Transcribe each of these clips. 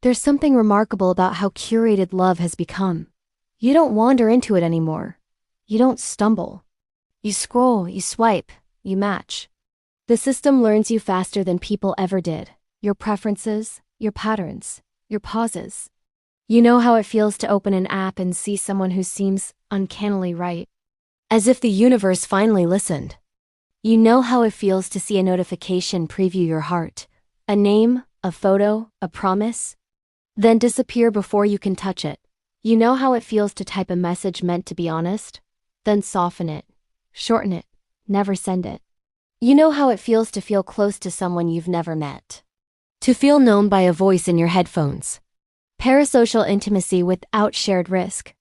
There's something remarkable about how curated love has become. You don't wander into it anymore. You don't stumble. You scroll, you swipe, you match. The system learns you faster than people ever did. Your preferences, your patterns, your pauses. You know how it feels to open an app and see someone who seems uncannily right. As if the universe finally listened. You know how it feels to see a notification preview your heart. A name, a photo, a promise. Then disappear before you can touch it. You know how it feels to type a message meant to be honest, then soften it, shorten it, never send it. You know how it feels to feel close to someone you've never met. To feel known by a voice in your headphones. Parasocial intimacy without shared risk.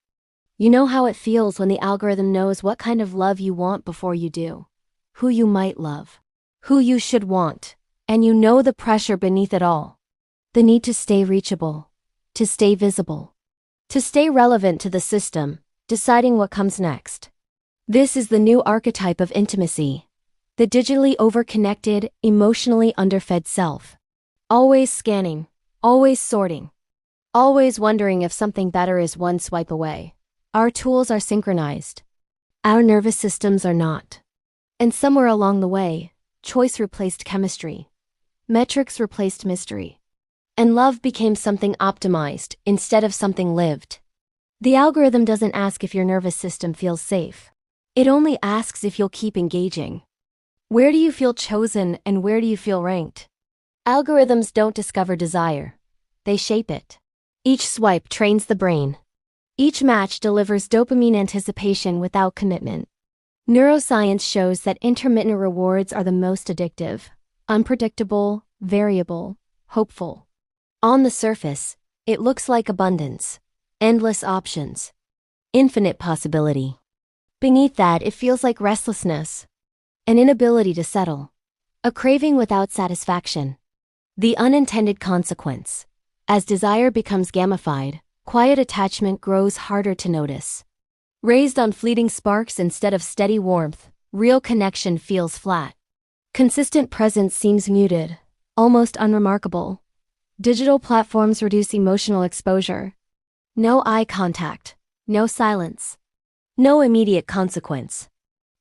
You know how it feels when the algorithm knows what kind of love you want before you do. Who you might love. Who you should want. And you know the pressure beneath it all. The need to stay reachable. To stay visible. To stay relevant to the system, deciding what comes next. This is the new archetype of intimacy. The digitally overconnected, emotionally underfed self. Always scanning. Always sorting. Always wondering if something better is one swipe away. Our tools are synchronized. Our nervous systems are not. And somewhere along the way, choice replaced chemistry. Metrics replaced mystery. And love became something optimized instead of something lived. The algorithm doesn't ask if your nervous system feels safe. It only asks if you'll keep engaging. Where do you feel chosen and where do you feel ranked? Algorithms don't discover desire. They shape it. Each swipe trains the brain. Each match delivers dopamine anticipation without commitment. Neuroscience shows that intermittent rewards are the most addictive, unpredictable, variable, hopeful. On the surface, it looks like abundance, endless options, infinite possibility. Beneath that, it feels like restlessness, an inability to settle, a craving without satisfaction. The unintended consequence. As desire becomes gamified, quiet attachment grows harder to notice. Raised on fleeting sparks instead of steady warmth, real connection feels flat. Consistent presence seems muted, almost unremarkable. Digital platforms reduce emotional exposure. No eye contact, no silence, no immediate consequence.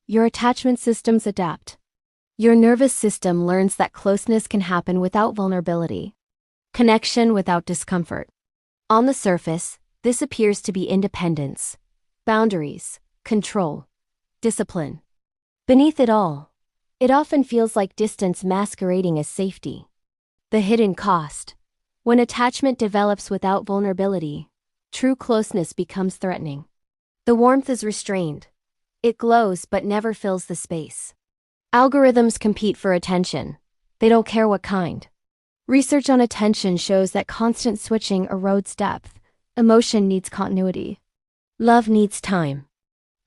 Your attachment systems adapt. Your nervous system learns that closeness can happen without vulnerability. Connection without discomfort. On the surface, this appears to be independence, boundaries, control, discipline. Beneath it all, it often feels like distance masquerading as safety. The hidden cost. When attachment develops without vulnerability, true closeness becomes threatening. The warmth is restrained. It glows but never fills the space. Algorithms compete for attention. They don't care what kind. Research on attention shows that constant switching erodes depth. Emotion needs continuity. Love needs time.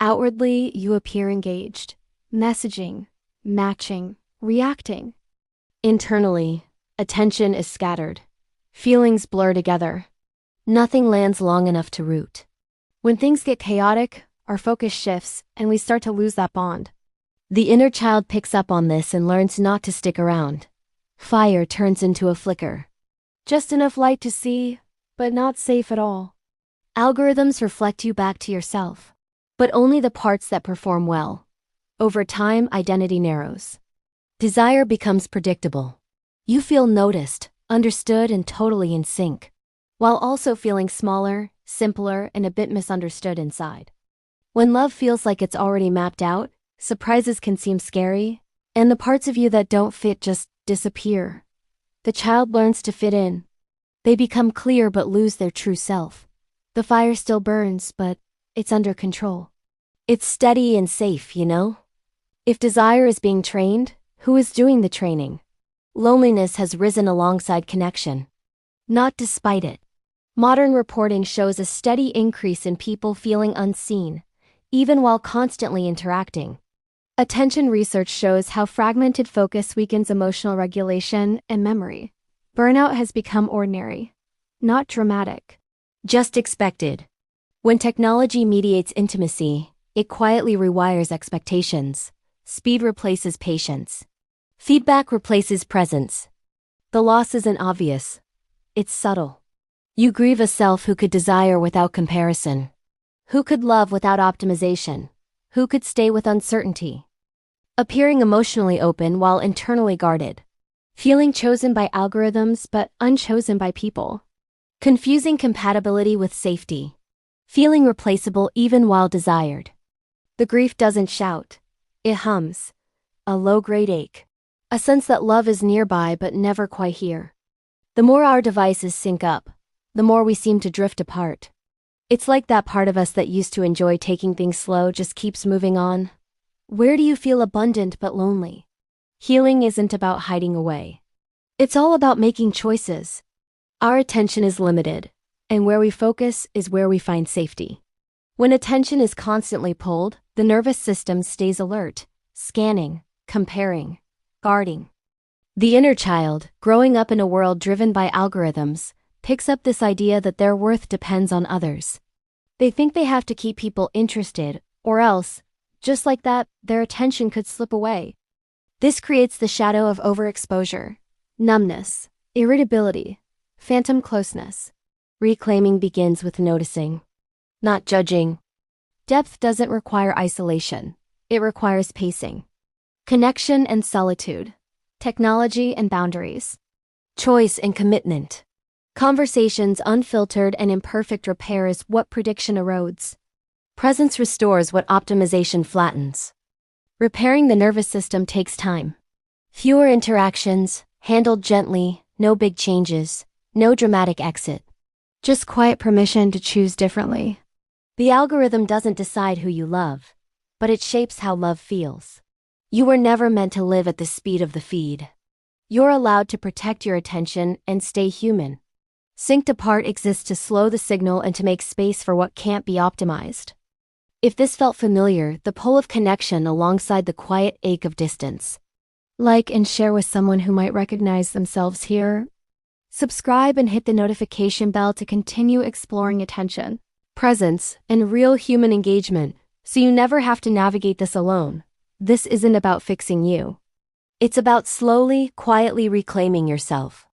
Outwardly, you appear engaged, messaging, matching, reacting. Internally, attention is scattered. Feelings blur together. Nothing lands long enough to root. When things get chaotic, our focus shifts and we start to lose that bond. The inner child picks up on this and learns not to stick around. Fire turns into a flicker. Just enough light to see, but not safe at all. Algorithms reflect you back to yourself, but only the parts that perform well. Over time, identity narrows. Desire becomes predictable. You feel noticed, understood, and totally in sync, while also feeling smaller, simpler, and a bit misunderstood inside. When love feels like it's already mapped out, surprises can seem scary, and the parts of you that don't fit just disappear. The child learns to fit in. They become clear but lose their true self. The fire still burns, but it's under control. It's steady and safe, you know? If desire is being trained, who is doing the training? Loneliness has risen alongside connection, not despite it. Modern reporting shows a steady increase in people feeling unseen, even while constantly interacting. Attention research shows how fragmented focus weakens emotional regulation and memory. Burnout has become ordinary, not dramatic, just expected. When technology mediates intimacy, it quietly rewires expectations. Speed replaces patience. Feedback replaces presence. The loss isn't obvious. It's subtle. You grieve a self who could desire without comparison, who could love without optimization, who could stay with uncertainty. Appearing emotionally open while internally guarded. Feeling chosen by algorithms but unchosen by people. Confusing compatibility with safety. Feeling replaceable even while desired. The grief doesn't shout. It hums. A low-grade ache. A sense that love is nearby but never quite here. The more our devices sync up, the more we seem to drift apart. It's like that part of us that used to enjoy taking things slow just keeps moving on. Where do you feel abundant but lonely? Healing isn't about hiding away. It's all about making choices. Our attention is limited, and where we focus is where we find safety. When attention is constantly pulled, the nervous system stays alert, scanning, comparing, guarding. The inner child, growing up in a world driven by algorithms, picks up this idea that their worth depends on others. They think they have to keep people interested, or else, just like that, their attention could slip away. This creates the shadow of overexposure, numbness, irritability, phantom closeness. Reclaiming begins with noticing, not judging. Depth doesn't require isolation. It requires pacing. Connection and solitude. Technology and boundaries. Choice and commitment. Conversations unfiltered and imperfect repair is what prediction erodes. Presence restores what optimization flattens. Repairing the nervous system takes time. Fewer interactions, handled gently, no big changes, no dramatic exit. Just quiet permission to choose differently. The algorithm doesn't decide who you love, but it shapes how love feels. You were never meant to live at the speed of the feed. You're allowed to protect your attention and stay human. Synced apart exists to slow the signal and to make space for what can't be optimized. If this felt familiar, the pull of connection alongside the quiet ache of distance. Like and share with someone who might recognize themselves here. Subscribe and hit the notification bell to continue exploring attention, presence, and real human engagement, so you never have to navigate this alone. This isn't about fixing you. It's about slowly, quietly reclaiming yourself.